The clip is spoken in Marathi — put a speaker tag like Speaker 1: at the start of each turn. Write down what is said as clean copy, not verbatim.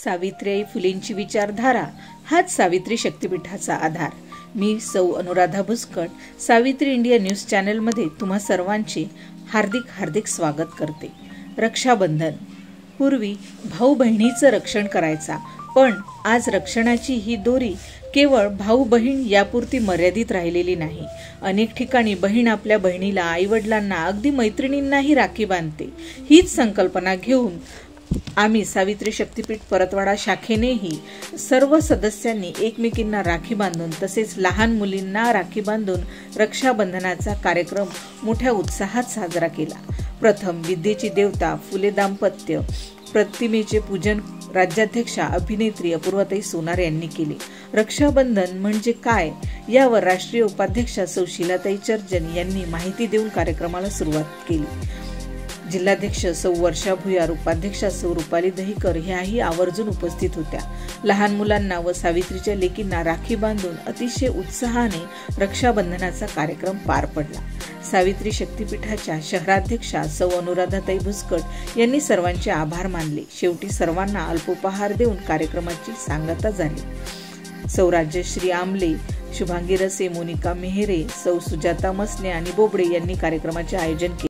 Speaker 1: सावित्रीबाई फुलेंची विचारधारा हाच सावित्री शक्तीपीठाचा आधार। मी सौ अनुराधा भुस्कट सावित्री इंडिया न्यूज चॅनलमध्ये तुम्हा सर्वांचे हार्दिक स्वागत करते। रक्षाबंधन पूर्वी भाऊ बहिणीचं रक्षण करायचा, पण आज रक्षणाची ही दोरी केवळ भाऊ बहीण यापुरती मर्यादित राहिलेली नाही। अनेक ठिकाणी बहीण आपल्या बहिणीला, आईवडिलांना, अगदी मैत्रिणींनाही राखी बांधते। हीच संकल्पना घेऊन आम्ही सावित्री शक्तीपीठ परतवाडा शाखेनेही सर्व सदस्यांनी एकमेकींना राखी बांधून तसेच लहान मुलींना राखी बांधून रक्षाबंधनाचा कार्यक्रम मोठ्या उत्साहात साजरा केला। प्रथम विद्येची देवता फुले दाम्पत्य प्रतिमेचे पूजन राज्याध्यक्षा अभिनेत्री अपूर्वाताई सोनार यांनी केले। रक्षाबंधन म्हणजे काय यावर राष्ट्रीय उपाध्यक्षा सौ शीलाताई चर्जन यांनी माहिती देऊन कार्यक्रमाला सुरुवात केली। जिल्हाध्यक्ष सौ वर्षा भुयार, उपाध्यक्षा सौ रुपाली दहीकर ह्याही आवर्जून उपस्थित होत्या। लहान मुलांना व सावित्रीच्या लेकींना राखी बांधून अतिशय उत्साहाने रक्षाबंधनाचा कार्यक्रम पार पडला। सावित्री शक्तीपीठाच्या शहराध्यक्षा सौ अनुराधाताई भुस्कट यांनी सर्वांचे आभार मानले। शेवटी सर्वांना अल्पोपहार देऊन कार्यक्रमाची सांगता झाली। सौ राज्यश्री आमले, शुभांगी रसे, मोनिका मेहरे, सौ सुजाता मसने आणि बोबडे यांनी कार्यक्रमाचे आयोजन केले।